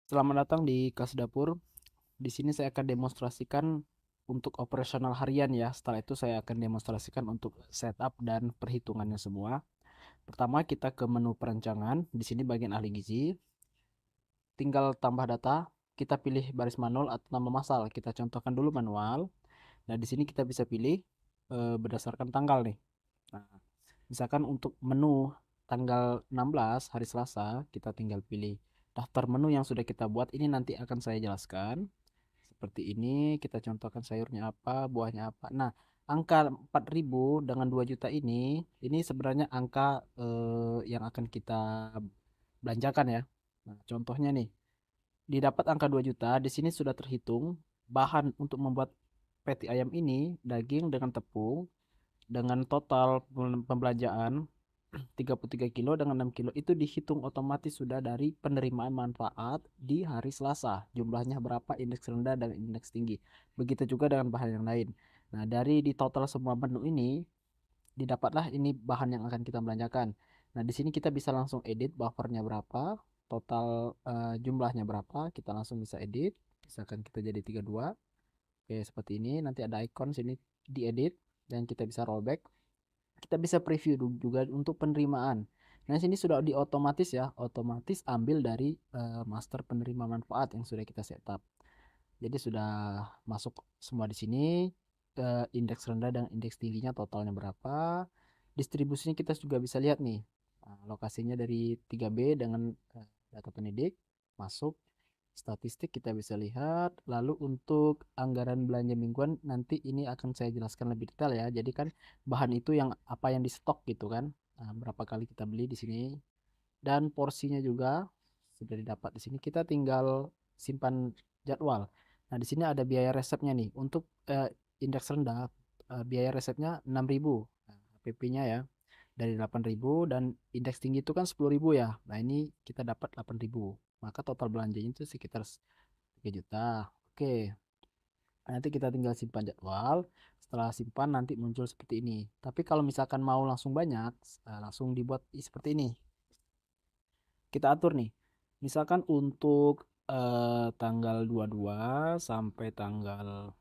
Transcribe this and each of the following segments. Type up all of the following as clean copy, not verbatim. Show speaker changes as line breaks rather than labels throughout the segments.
Selamat datang di Kas Dapur. Di sini saya akan demonstrasikan untuk operasional harian ya. Setelah itu saya akan demonstrasikan untuk setup dan perhitungannya semua. Pertama kita ke menu perancangan. Di sini bagian ahli gizi. Tinggal tambah data. Kita pilih baris manual atau nama masal. Kita contohkan dulu manual. Nah di sini kita bisa pilih berdasarkan tanggal nih. Nah, misalkan untuk menu tanggal 16 hari Selasa, kita tinggal pilih daftar menu yang sudah kita buat. Ini nanti akan saya jelaskan. Seperti ini, kita contohkan sayurnya apa, buahnya apa. Nah, angka 4.000 dengan 2 juta ini sebenarnya angka yang akan kita belanjakan ya. Nah, contohnya nih, didapat angka 2 juta, di sini sudah terhitung bahan untuk membuat patty ayam ini, daging dengan tepung, dengan total pembelanjaan 33 kilo dengan 6 kilo itu dihitung otomatis sudah dari penerimaan manfaat di hari Selasa. Jumlahnya berapa, indeks rendah dan indeks tinggi. Begitu juga dengan bahan yang lain. Nah, dari di total semua menu ini, didapatlah ini bahan yang akan kita belanjakan. Nah, di sini kita bisa langsung edit buffernya berapa, total jumlahnya berapa, kita langsung bisa edit. Misalkan kita jadi 32. Oke, seperti ini. Nanti ada icon sini diedit dan kita bisa rollback. Kita bisa preview juga untuk penerimaan. Nah, sini sudah diotomatis ya, otomatis ambil dari master penerima manfaat yang sudah kita setup. Jadi sudah masuk semua di sini, indeks rendah dan indeks tingginya totalnya berapa. Distribusinya kita juga bisa lihat nih. Nah, lokasinya dari 3B dengan data pendidik masuk statistik kita bisa lihat. Lalu untuk anggaran belanja mingguan nanti ini akan saya jelaskan lebih detail ya. Jadi kan bahan itu yang apa yang di stok gitu kan. Nah, berapa kali kita beli di sini dan porsinya juga sudah didapat di sini. Kita tinggal simpan jadwal. Nah, di sini ada biaya resepnya nih. Untuk indeks rendah biaya resepnya 6.000. Nah, PP-nya ya dari 8.000 dan indeks tinggi itu kan 10.000 ya. Nah, ini kita dapat 8.000. Maka total belanjanya itu sekitar 3 juta. Oke. Nanti kita tinggal simpan jadwal. Setelah simpan nanti muncul seperti ini. Tapi kalau misalkan mau langsung banyak, langsung dibuat seperti ini. Kita atur nih. Misalkan untuk tanggal 22 sampai tanggal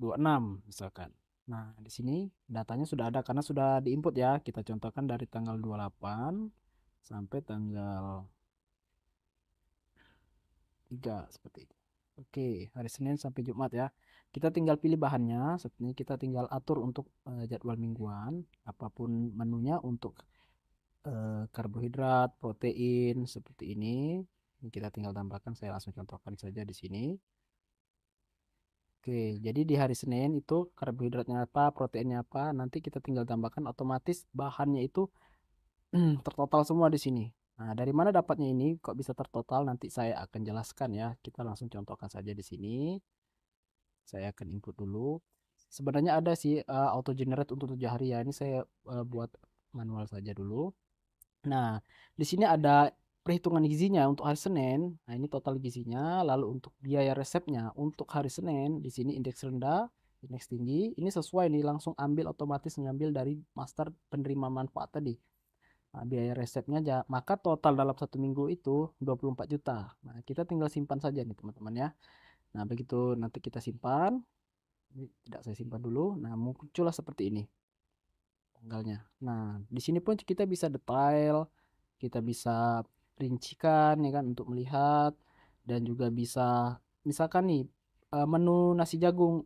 26 misalkan. Nah, di sini datanya sudah ada karena sudah diinput ya. Kita contohkan dari tanggal 28 sampai tanggal 3 seperti itu. Oke, hari Senin sampai Jumat ya. Kita tinggal pilih bahannya, seperti ini kita tinggal atur untuk jadwal mingguan, apapun menunya untuk karbohidrat, protein seperti ini. Ini kita tinggal tambahkan, saya langsung contohkan saja di sini. Oke, jadi di hari Senin itu karbohidratnya apa, proteinnya apa, nanti kita tinggal tambahkan otomatis bahannya itu tertotal semua di sini. Nah, dari mana dapatnya ini? Kok bisa tertotal? Nanti saya akan jelaskan ya. Kita langsung contohkan saja di sini. Saya akan input dulu. Sebenarnya ada sih auto generate untuk 7 hari ya. Ini saya buat manual saja dulu. Nah, di sini ada perhitungan gizinya untuk hari Senin. Nah, ini total gizinya. Lalu untuk biaya resepnya untuk hari Senin, di sini indeks rendah, indeks tinggi. Ini sesuai nih, langsung ambil otomatis ngambil dari master penerima manfaat tadi. Nah, biaya resepnya aja. Maka total dalam 1 minggu itu 24 juta. Nah, kita tinggal simpan saja nih teman-teman ya. Nah, begitu nanti kita simpan. Ini tidak saya simpan dulu. Nah, muncullah seperti ini tanggalnya. Nah, di sini pun kita bisa detail, kita bisa rincikan ya kan untuk melihat dan juga bisa misalkan nih menu nasi jagung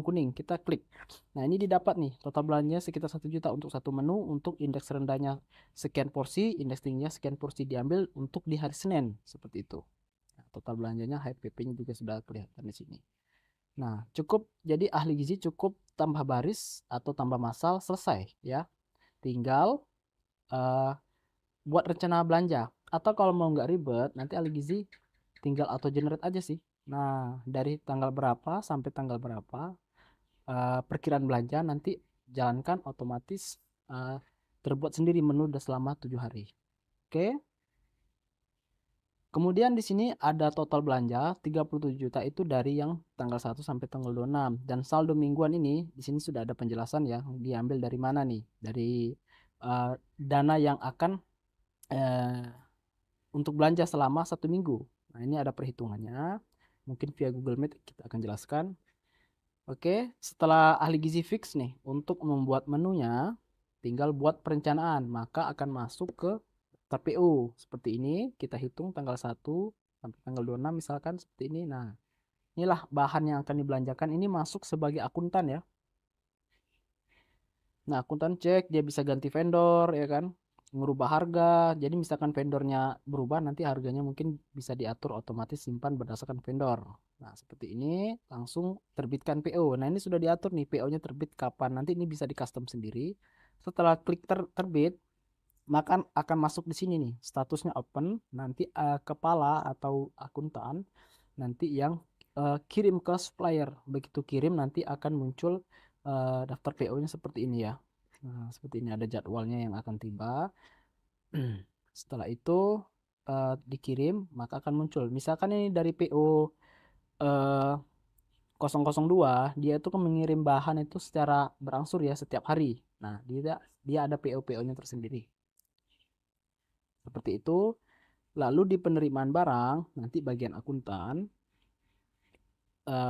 kuning kita klik. Nah, ini didapat nih total belanjanya sekitar 1 juta untuk satu menu untuk indeks rendahnya sekian porsi, indeks tingginya sekian porsi diambil untuk di hari Senin seperti itu. Nah, total belanjanya HPP-nya juga sudah kelihatan di sini. Nah, cukup jadi ahli gizi cukup tambah baris atau tambah masal selesai ya. Tinggal eh, buat rencana belanja. Atau kalau mau nggak ribet, nanti ahli gizi tinggal auto generate aja sih. Nah, dari tanggal berapa sampai tanggal berapa perkiraan belanja nanti jalankan otomatis eh, terbuat sendiri menu udah selama 7 hari. Oke. Kemudian di sini ada total belanja 37 juta itu dari yang tanggal 1 sampai tanggal 26 dan saldo mingguan ini di sini sudah ada penjelasan ya diambil dari mana nih dari dana yang akan eh, untuk belanja selama 1 minggu. Nah, ini ada perhitungannya. Mungkin via Google Meet kita akan jelaskan. Oke, setelah ahli gizi fix nih, untuk membuat menunya, tinggal buat perencanaan, maka akan masuk ke daftar PO. Seperti ini, kita hitung tanggal 1 sampai tanggal 26 misalkan seperti ini. Nah, inilah bahan yang akan dibelanjakan. Ini masuk sebagai akuntan ya. Nah, akuntan cek, dia bisa ganti vendor, ya kan? Ngerubah harga. Jadi misalkan vendornya berubah, nanti harganya mungkin bisa diatur otomatis simpan berdasarkan vendor. Nah, seperti ini, langsung terbitkan PO. Nah, ini sudah diatur nih, PO-nya terbit kapan. Nanti ini bisa di custom sendiri. Setelah klik terbit, maka akan masuk di sini nih, statusnya open. Nanti kepala atau akuntan, nanti yang kirim ke supplier. Begitu kirim, nanti akan muncul daftar PO-nya seperti ini ya. Nah, seperti ini ada jadwalnya yang akan tiba. Setelah itu dikirim, maka akan muncul. Misalkan ini dari PO 002, dia itu kan mengirim bahan itu secara berangsur ya setiap hari. Nah, dia dia ada PO-PO-nya tersendiri. Seperti itu. Lalu di penerimaan barang, nanti bagian akuntan,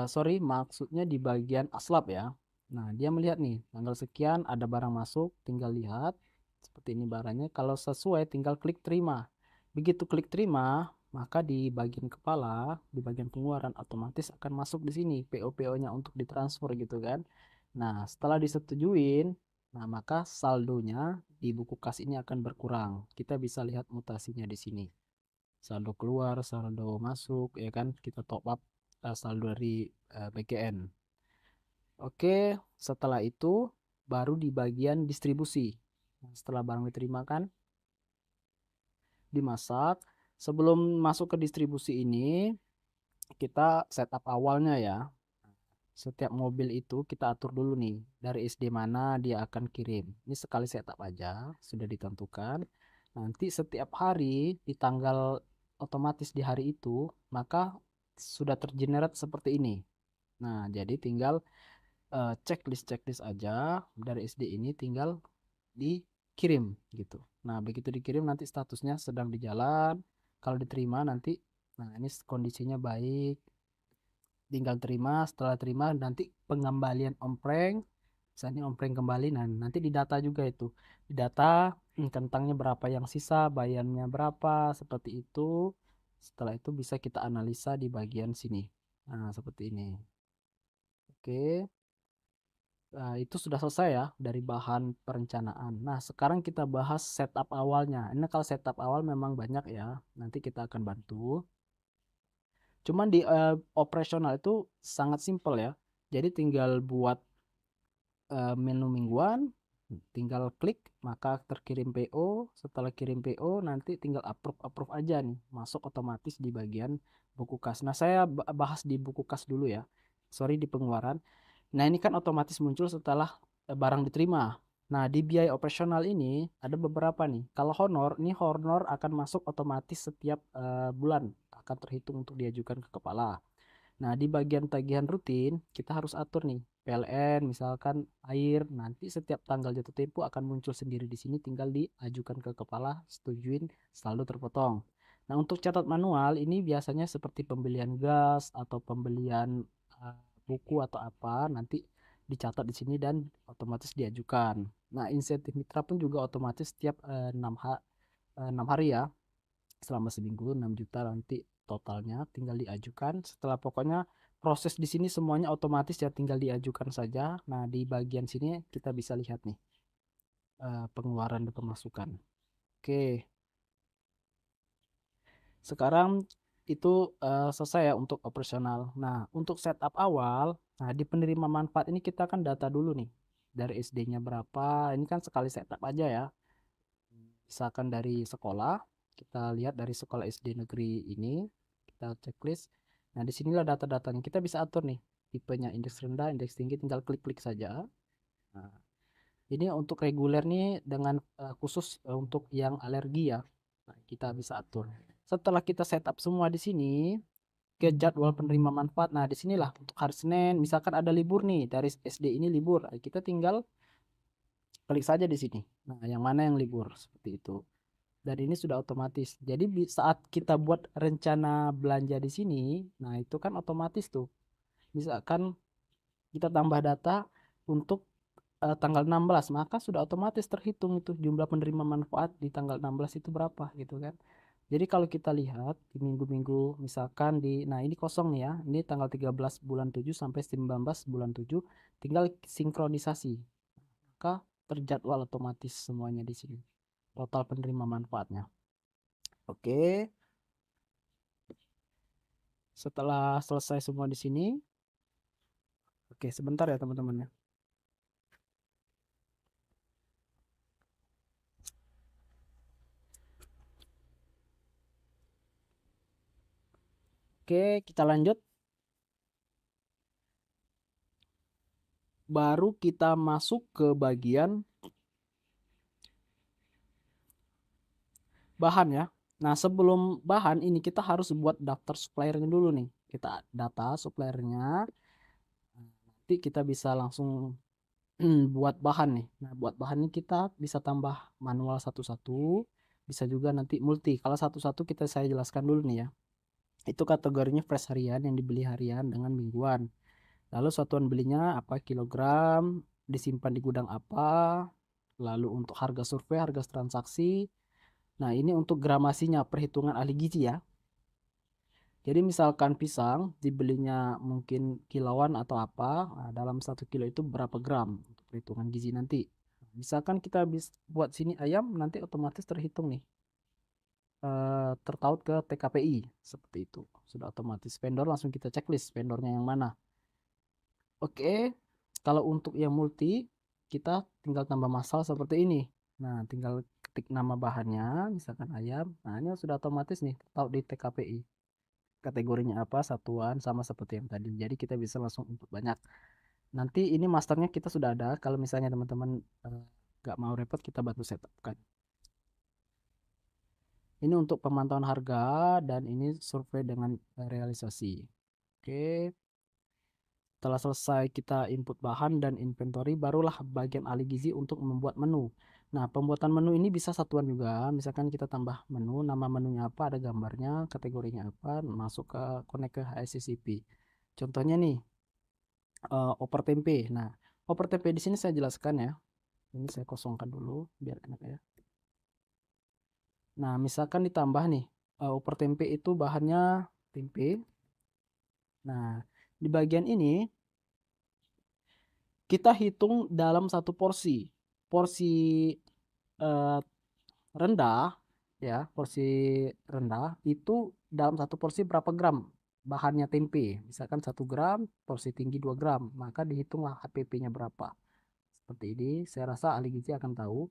sorry, maksudnya di bagian aslap ya. Nah, dia melihat nih, tanggal sekian ada barang masuk, tinggal lihat seperti ini barangnya. Kalau sesuai, tinggal klik terima. Begitu klik terima, maka di bagian kepala, di bagian pengeluaran otomatis akan masuk di sini PO-PO-nya untuk ditransfer gitu kan. Nah, setelah disetujuin, nah maka saldonya di buku kas ini akan berkurang. Kita bisa lihat mutasinya di sini. Saldo keluar, saldo masuk, ya kan? Kita top up saldo dari BGN. Oke, setelah itu baru di bagian distribusi. Nah, setelah barang diterima kan, dimasak. Sebelum masuk ke distribusi ini, kita setup awalnya ya. Setiap mobil itu kita atur dulu nih, dari SD mana dia akan kirim. Ini sekali setup aja, sudah ditentukan. Nanti setiap hari di tanggal otomatis di hari itu, maka sudah tergenerate seperti ini. Nah, jadi tinggal checklist aja dari SD ini tinggal dikirim gitu. Nah, begitu dikirim nanti statusnya sedang di jalan. Kalau diterima nanti, nah ini kondisinya baik, tinggal terima. Setelah terima nanti pengembalian ompreng, misalnya ompreng kembali. Nah, nanti didata juga itu, didata kentangnya berapa yang sisa, bayarnya berapa, seperti itu. Setelah itu bisa kita analisa di bagian sini. Nah, seperti ini. Oke. Nah, itu sudah selesai ya dari bahan perencanaan. Nah, sekarang kita bahas setup awalnya. Ini kalau setup awal memang banyak ya. Nanti kita akan bantu. Cuman di operasional itu sangat simpel ya. Jadi tinggal buat menu mingguan, tinggal klik maka terkirim PO. Setelah kirim PO nanti tinggal approve aja nih, masuk otomatis di bagian buku kas. Nah, saya bahas di buku kas dulu ya. Sorry, di pengeluaran. Nah, ini kan otomatis muncul setelah barang diterima. Nah, di biaya operasional ini ada beberapa nih. Kalau honor, ini honor akan masuk otomatis setiap bulan, akan terhitung untuk diajukan ke kepala. Nah, di bagian tagihan rutin, kita harus atur nih. PLN, misalkan air, nanti setiap tanggal jatuh tempo akan muncul sendiri di sini, tinggal diajukan ke kepala, setujuin, saldo terpotong. Nah, untuk catat manual, ini biasanya seperti pembelian gas atau pembelian uh, buku atau apa, nanti dicatat di sini dan otomatis diajukan. Nah, insentif mitra pun juga otomatis setiap 6 hari ya, selama seminggu 6 juta nanti totalnya tinggal diajukan. Setelah pokoknya proses di sini semuanya otomatis ya, tinggal diajukan saja. Nah, di bagian sini kita bisa lihat nih pengeluaran dan pemasukan. Oke, sekarang itu selesai ya untuk operasional. Nah, untuk setup awal, nah di penerima manfaat ini kita kan data dulu nih. Dari SD-nya berapa, ini kan sekali setup aja ya. Misalkan dari sekolah, kita lihat dari sekolah SD negeri ini, kita checklist. Nah, disinilah data-datanya. Kita bisa atur nih, tipenya indeks rendah, indeks tinggi, tinggal klik-klik saja. Nah, ini untuk reguler nih dengan khusus untuk yang alergi ya. Nah, kita bisa atur. Setelah kita setup semua di sini, ke jadwal penerima manfaat. Nah, disinilah untuk hari Senin, misalkan ada libur nih, dari SD ini libur. Kita tinggal klik saja di sini. Nah, yang mana yang libur, seperti itu. Dan ini sudah otomatis. Jadi saat kita buat rencana belanja di sini, nah itu kan otomatis tuh. Misalkan kita tambah data untuk tanggal 16, maka sudah otomatis terhitung itu jumlah penerima manfaat di tanggal 16 itu berapa gitu kan. Jadi kalau kita lihat di minggu-minggu misalkan nah ini kosong nih ya, ini tanggal 13 bulan 7 sampai 19 bulan 7, tinggal sinkronisasi. Maka terjadwal otomatis semuanya di sini. Total penerima manfaatnya. Oke, setelah selesai semua di sini, oke sebentar ya teman-teman ya. Oke, kita lanjut. Baru kita masuk ke bagian bahan ya. Nah, sebelum bahan ini kita harus buat daftar suppliernya dulu nih. Kita data suppliernya. Nanti kita bisa langsung buat bahan nih. Nah, buat bahan ini kita bisa tambah manual satu-satu, bisa juga nanti multi. Kalau satu-satu saya jelaskan dulu nih ya. Itu kategorinya fresh harian yang dibeli harian dengan mingguan. Lalu satuan belinya apa kilogram, disimpan di gudang apa, lalu untuk harga survei, harga transaksi. Nah, ini untuk gramasinya, perhitungan ahli gizi ya. Jadi misalkan pisang dibelinya mungkin kiloan atau apa, nah, dalam 1 kilo itu berapa gram untuk perhitungan gizi nanti. Misalkan kita buat sini ayam, nanti otomatis terhitung nih, tertaut ke TKPI seperti itu. Sudah otomatis vendor langsung kita checklist vendornya yang mana. Oke, kalau untuk yang multi, kita tinggal tambah masal seperti ini. Nah, tinggal ketik nama bahannya, misalkan ayam. Nah, ini sudah otomatis nih, tahu di TKPI. Kategorinya apa, satuan, sama seperti yang tadi. Jadi kita bisa langsung input banyak. Nanti ini masternya kita sudah ada. Kalau misalnya teman-teman nggak mau repot, kita bantu setup kan. Ini untuk pemantauan harga dan ini survei dengan realisasi. Oke. Setelah selesai kita input bahan dan inventory, barulah bagian ahli gizi untuk membuat menu. Nah, pembuatan menu ini bisa satuan juga. Misalkan kita tambah menu, nama menunya apa, ada gambarnya, kategorinya apa, masuk ke connect ke HACCP. Contohnya nih, oper tempe. Nah, oper tempe di sini saya jelaskan ya. Ini saya kosongkan dulu biar enak ya. Nah, misalkan ditambah nih, oper tempe itu bahannya tempe. Nah, di bagian ini kita hitung dalam satu porsi. Porsi eh, rendah ya, porsi rendah itu dalam satu porsi berapa gram bahannya tempe. Misalkan 1 gram, porsi tinggi 2 gram, maka dihitunglah HPP-nya berapa. Seperti ini, saya rasa ahli gizi akan tahu.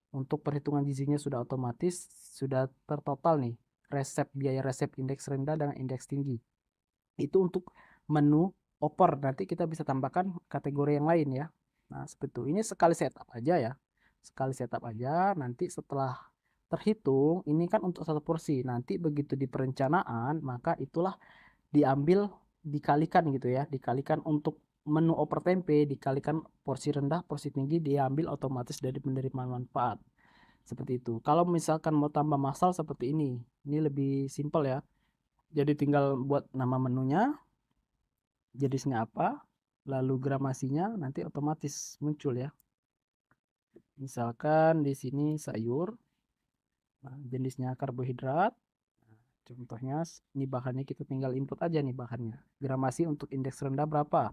Untuk perhitungan gizinya sudah otomatis, sudah tertotal nih. Biaya resep indeks rendah dan indeks tinggi. Itu untuk menu oper. Nanti kita bisa tambahkan kategori yang lain ya. Nah, seperti itu. Ini sekali setup aja ya. Sekali setup aja, nanti setelah terhitung, ini kan untuk satu porsi. Nanti begitu di perencanaan, maka itulah diambil, dikalikan gitu ya. Dikalikan untuk menu oper tempe, dikalikan porsi rendah, porsi tinggi, diambil otomatis dari penerimaan manfaat. Seperti itu. Kalau misalkan mau tambah masal seperti ini. Ini lebih simpel ya. Jadi tinggal buat nama menunya, jenisnya apa, lalu gramasinya nanti otomatis muncul ya. Misalkan di sini sayur, nah, jenisnya karbohidrat. Nah, contohnya ini bahannya kita tinggal input aja nih bahannya. Gramasi untuk indeks rendah berapa?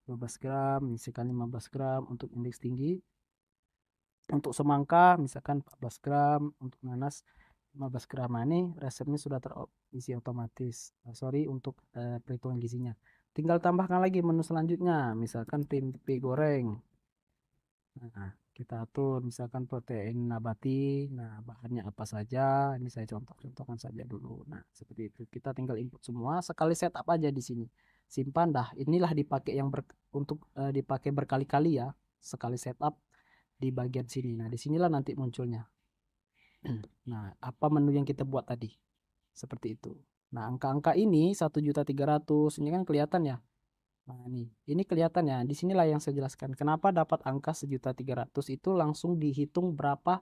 12 gram, misalkan 15 gram untuk indeks tinggi. Untuk semangka misalkan 14 gram, untuk nanas 15 gram. Nah, ini resepnya sudah terisi otomatis. Sorry untuk perhitungan gizinya. Tinggal tambahkan lagi menu selanjutnya, misalkan tempe goreng. Nah, kita atur misalkan protein nabati. Nah, bahannya apa saja? Ini saya contohkan saja dulu. Nah, seperti itu. Kita tinggal input semua, sekali setup aja di sini. Simpan dah. Inilah dipakai untuk dipakai berkali-kali ya. Sekali setup di bagian sini. Nah, disinilah nanti munculnya. Nah, apa menu yang kita buat tadi? Seperti itu. Nah, angka-angka ini 1.300.000 ini kan kelihatan ya. Nah, ini kelihatan ya. Di sinilah yang saya jelaskan. Kenapa dapat angka 1.300.000 itu langsung dihitung berapa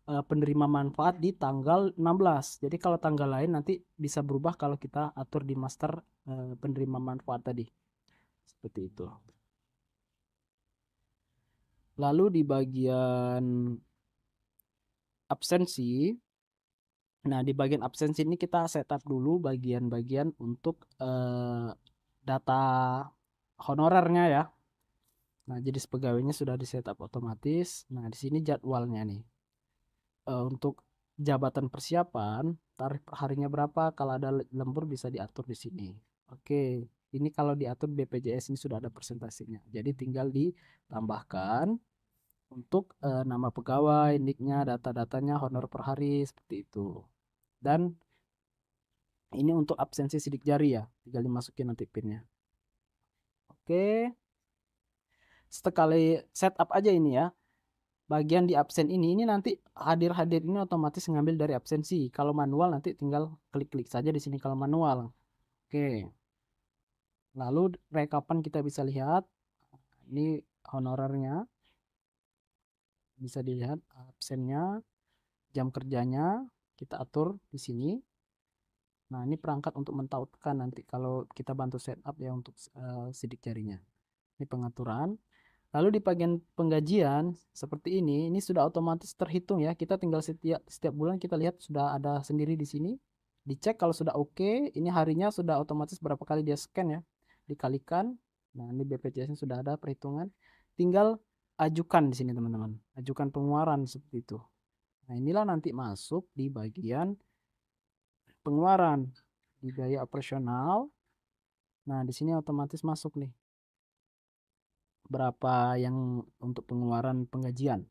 penerima manfaat di tanggal 16. Jadi kalau tanggal lain nanti bisa berubah kalau kita atur di master penerima manfaat tadi. Seperti itu. Lalu di bagian absensi, nah di bagian absensi ini kita setup dulu bagian-bagian untuk data honorernya ya. Nah, jadi pegawainya sudah di setup otomatis. Nah, di sini jadwalnya nih. Untuk jabatan persiapan, tarif per harinya berapa? Kalau ada lembur bisa diatur di sini. Oke, ini kalau diatur BPJS ini sudah ada presentasinya. Jadi tinggal ditambahkan untuk nama pegawai, nicknya, data-datanya, honor per hari seperti itu. Dan ini untuk absensi sidik jari ya, tinggal dimasukin nanti pinnya. Oke, sekali setup aja ini ya. Bagian di absen ini nanti hadir-hadir ini otomatis ngambil dari absensi. Kalau manual nanti tinggal klik-klik saja di sini kalau manual. Oke. Lalu rekapan kita bisa lihat ini honorernya. Bisa dilihat absennya, jam kerjanya kita atur di sini. Nah, ini perangkat untuk mentautkan nanti kalau kita bantu setup ya untuk sidik jarinya. Ini pengaturan. Lalu di bagian penggajian seperti ini sudah otomatis terhitung ya. Kita tinggal setiap bulan kita lihat sudah ada sendiri di sini. Dicek kalau sudah oke, ini harinya sudah otomatis berapa kali dia scan ya. Dikalikan. Nah, ini BPJS-nya sudah ada perhitungan. Tinggal ajukan di sini teman-teman. Ajukan pengeluaran seperti itu. Nah, inilah nanti masuk di bagian pengeluaran di biaya operasional. Nah, di sini otomatis masuk nih berapa yang untuk pengeluaran penggajian.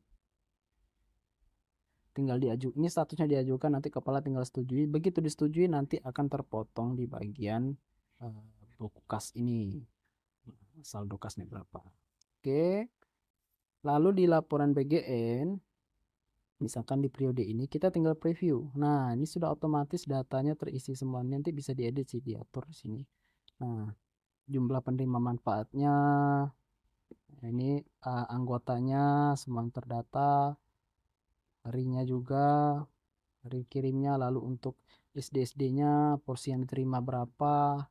Tinggal diajukan, ini statusnya diajukan, nanti kepala tinggal setujui. Begitu disetujui nanti akan terpotong di bagian buku kas ini. Saldo kasnya berapa. Oke. Lalu di laporan BGN, misalkan di periode ini kita tinggal preview. Nah, ini sudah otomatis datanya terisi semua. Nanti bisa diedit sih, diatur di sini. Nah, jumlah penerima manfaatnya, ini anggotanya semua terdata, harinya juga, hari kirimnya, lalu untuk SD-SD-nya porsi yang diterima berapa,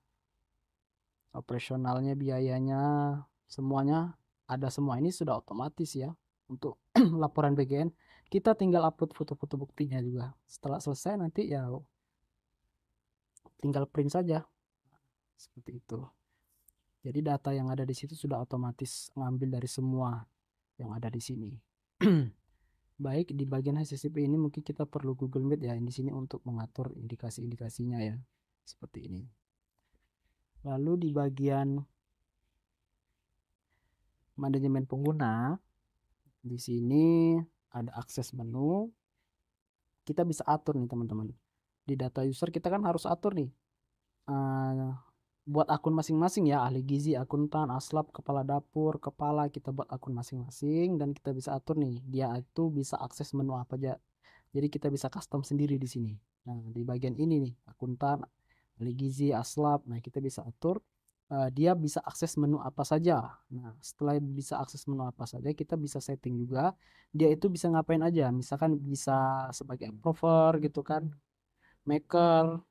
operasionalnya, biayanya, semuanya ada semua. Ini sudah otomatis ya untuk laporan BGN. Kita tinggal upload foto-foto buktinya juga. Setelah selesai nanti ya tinggal print saja. Seperti itu. Jadi data yang ada di situ sudah otomatis ngambil dari semua yang ada di sini. Baik, di bagian HCCP ini mungkin kita perlu Google Meet ya di sini untuk mengatur indikasi-indikasinya ya. Seperti ini. Lalu di bagian manajemen pengguna, di sini ada akses menu. Kita bisa atur nih teman-teman. Di data user kita kan harus atur nih. Buat akun masing-masing ya, ahli gizi, akuntan, aslap, kepala dapur, kepala, kita buat akun masing-masing dan kita bisa atur nih, dia itu bisa akses menu apa aja. Jadi kita bisa custom sendiri di sini. Nah, di bagian ini nih, akuntan, ahli gizi, aslap, nah kita bisa atur dia bisa akses menu apa saja. Nah, setelah bisa akses menu apa saja, kita bisa setting juga dia itu bisa ngapain aja. Misalkan bisa sebagai approver gitu kan, maker,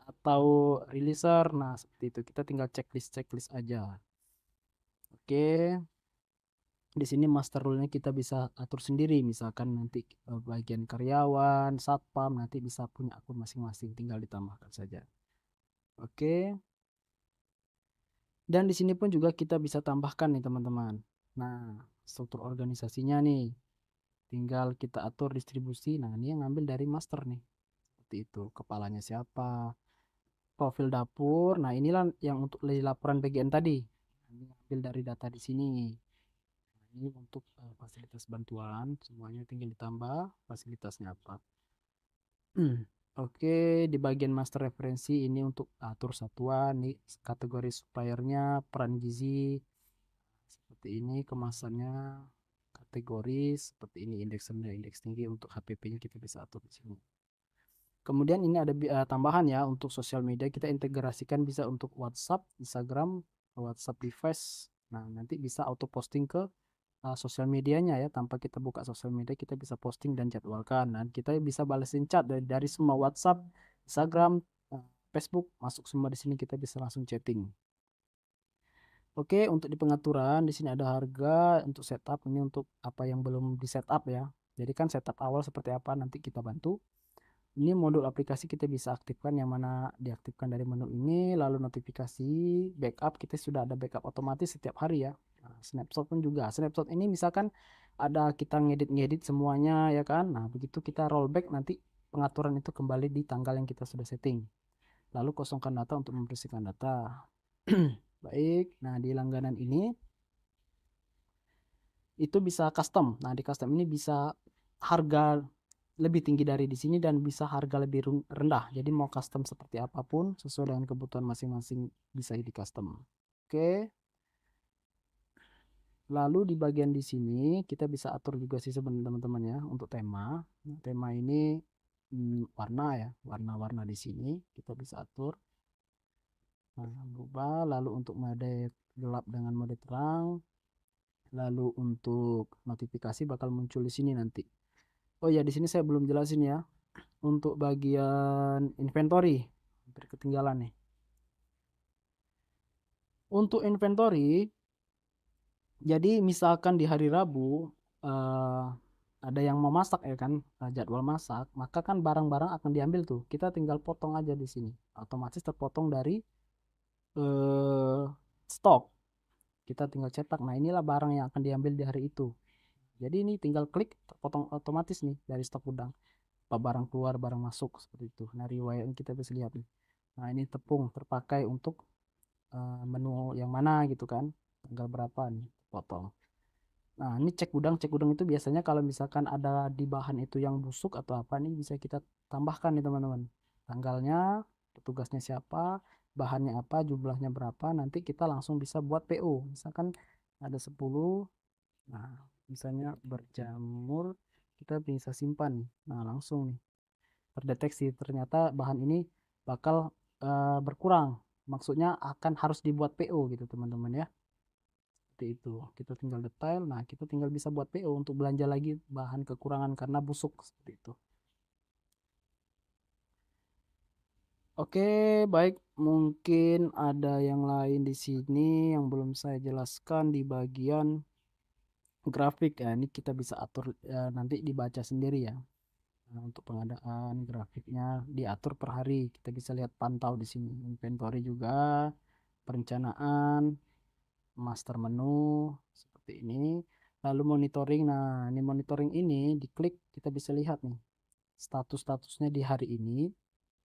atau releaser. Nah, seperti itu. Kita tinggal checklist aja. Oke. Di sini master rule-nya kita bisa atur sendiri. Misalkan nanti bagian karyawan, satpam, nanti bisa punya akun masing-masing. Tinggal ditambahkan saja. Oke. Dan di sini pun juga kita bisa tambahkan nih teman-teman. Nah, struktur organisasinya nih. Tinggal kita atur distribusi. Nah, ini yang ngambil dari master nih. Seperti itu. Kepalanya siapa, profil dapur. Nah, inilah yang untuk laporan BGN tadi. Ini ambil dari data di sini. Nah, ini untuk fasilitas bantuan, semuanya tinggal ditambah fasilitasnya apa. Oke, di bagian master referensi ini untuk atur satuan, nih kategori suppliernya, peran gizi, seperti ini kemasannya, kategori seperti ini, indeks rendah, indeks tinggi, untuk HPP-nya kita bisa atur di sini. Kemudian ini ada tambahan ya untuk sosial media, kita integrasikan bisa untuk WhatsApp, Instagram, WhatsApp device. Nah, nanti bisa auto posting ke sosial medianya ya. Tanpa kita buka sosial media, kita bisa posting dan jadwalkan. Dan kita bisa balesin chat dari semua WhatsApp, Instagram, Facebook, masuk semua di sini, kita bisa langsung chatting. Oke, untuk di pengaturan di sini ada harga untuk setup. Ini untuk apa yang belum di setup ya. Jadi kan setup awal seperti apa nanti kita bantu. Ini modul aplikasi kita bisa aktifkan, yang mana diaktifkan dari menu ini. Lalu notifikasi, backup, kita sudah ada backup otomatis setiap hari ya. Nah, snapshot pun juga. Snapshot ini misalkan ada kita ngedit-ngedit semuanya ya kan. Nah, begitu kita rollback nanti pengaturan itu kembali di tanggal yang kita sudah setting. Lalu kosongkan data untuk membersihkan data. Baik, nah di langganan ini itu bisa custom. Nah, di custom ini bisa harga lebih tinggi dari di sini dan bisa harga lebih rendah. Jadi mau custom seperti apapun sesuai dengan kebutuhan masing-masing bisa di custom. Oke. Lalu di bagian di sini kita bisa atur juga sih sebenarnya teman-teman ya untuk tema. Nah, tema ini warna ya, warna-warna di sini kita bisa atur. Nah, berubah. Lalu untuk mode gelap dengan mode terang. Lalu untuk notifikasi bakal muncul di sini nanti. Oh ya, di sini saya belum jelasin ya. Untuk bagian inventory, hampir ketinggalan nih. Untuk inventory, jadi misalkan di hari Rabu eh, ada yang mau masak ya kan, jadwal masak, maka kan barang-barang akan diambil tuh. Kita tinggal potong aja di sini. Otomatis terpotong dari eh, stok. Kita tinggal cetak. Nah, inilah barang yang akan diambil di hari itu. Jadi ini tinggal klik terpotong otomatis nih dari stok gudang. Apa barang keluar, barang masuk seperti itu. Nah, riwayat kita bisa lihat nih. Nah, ini tepung terpakai untuk menu yang mana gitu kan, tanggal berapa nih potong. Nah, ini cek gudang itu biasanya kalau misalkan ada di bahan itu yang busuk atau apa nih bisa kita tambahkan nih teman-teman, tanggalnya, petugasnya siapa, bahannya apa, jumlahnya berapa, nanti kita langsung bisa buat PO. Misalkan ada 10, nah misalnya berjamur, kita bisa simpan. Nah, langsung nih terdeteksi ternyata bahan ini bakal berkurang. Maksudnya akan harus dibuat PO gitu teman-teman ya. Seperti itu. Kita tinggal detail. Nah, kita tinggal bisa buat PO untuk belanja lagi bahan kekurangan karena busuk seperti itu. Oke, baik. Mungkin ada yang lain di sini yang belum saya jelaskan di bagian grafik ya. Ini kita bisa atur nanti dibaca sendiri ya. Nah, untuk pengadaan grafiknya diatur per hari. Kita bisa lihat pantau di sini. Inventory juga, perencanaan, master menu seperti ini. Lalu monitoring. Nah, ini monitoring ini diklik kita bisa lihat nih status-statusnya di hari ini.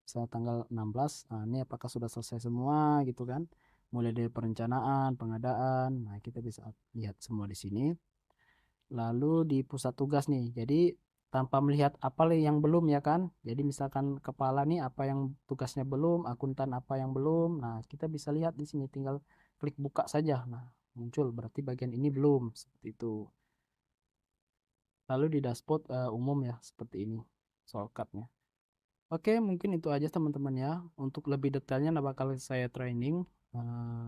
Misalnya tanggal 16. Nah, ini apakah sudah selesai semua gitu kan? Mulai dari perencanaan, pengadaan. Nah, kita bisa lihat semua di sini. Lalu di pusat tugas nih. Jadi tanpa melihat apa yang belum ya kan. Jadi misalkan kepala nih apa yang tugasnya belum, akuntan apa yang belum. Nah, kita bisa lihat di sini tinggal klik buka saja. Nah, muncul berarti bagian ini belum seperti itu. Lalu di dashboard umum ya seperti ini shortcutnya. Oke, mungkin itu aja teman-teman ya. Untuk lebih detailnya nah bakal saya training eh,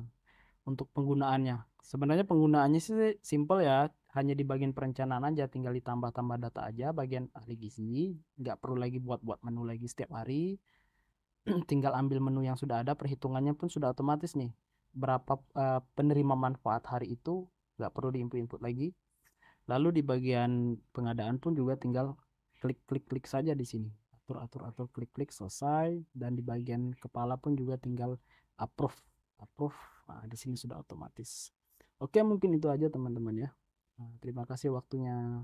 untuk penggunaannya. Sebenarnya penggunaannya sih simple ya, hanya di bagian perencanaan aja, tinggal ditambah-tambah data aja, bagian ahli gizi, nggak perlu lagi buat-buat menu lagi setiap hari, tinggal ambil menu yang sudah ada, perhitungannya pun sudah otomatis nih. Berapa penerima manfaat hari itu, nggak perlu diinput-input lagi. Lalu di bagian pengadaan pun juga tinggal klik-klik-klik saja di sini. Atur-atur-atur, klik-klik, selesai. Dan di bagian kepala pun juga tinggal approve. Approve, nah, di sini sudah otomatis. Oke, mungkin itu aja teman-teman ya. Nah, terima kasih waktunya.